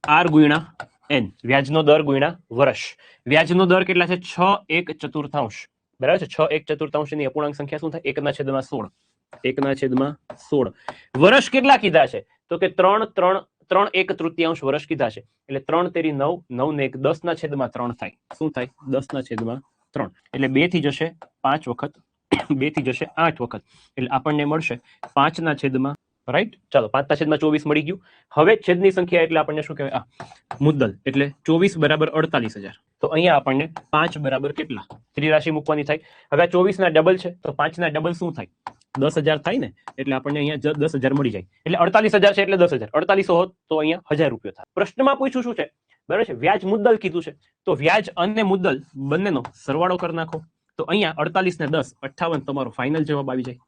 R ગુણ્યા N, વ્યાજનો દર ગુણ્યા વર્ષ. વ્યાજનો દર કેટલા છે? 6/1/4. બરાબર છે? 6/1/4 ની અપૂર્ણાંક સંખ્યા શું થાય? 1/16. 1/16. વર્ષ કેટલા કીધા છે? તો કે 3 3 3 1/3 વર્ષ કીધા છે. એટલે 3 તેરી 9, 9 ને 1 10/3 થાય. શું થાય? 10/3. એટલે 2 થી જશે 5 વખત, 2 થી જશે 8 વખત. એટલે આપણને મળશે 5/, રાઈટ? ચાલો 5/24 મળી ગયું. હવે છેદની સંખ્યા એટલે આપણને શું કહેવાય? મુદ્દલ. એટલે 24 બરાબર 48,000. તો અહીંયા આપણને 5 બરાબર કેટલા? ત્રિરાશી મૂકવાની થાય. હવે 24 ના ડબલ છે તો 5 ના ડબલ શું થાય? 10,000 થાય ને. એટલે આપણને અહીંયા 10,000 મળી જાય. એટલે 48,000 છે એટલે 10,000. 4800 હોત તો અહીંયા 1000 રૂપિયા થાય. પ્રશ્નમાં પૂછ્યું શું છે? બરાબર છે? વ્યાજ મુદ્દલ કીધું છે. તો વ્યાજ અને મુદ્દલ બંનેનો સરવાળો કરી નાખો. તો અહીંયા 48 ને 10 58 તમારો ફાઇનલ જવાબ આવી જાય.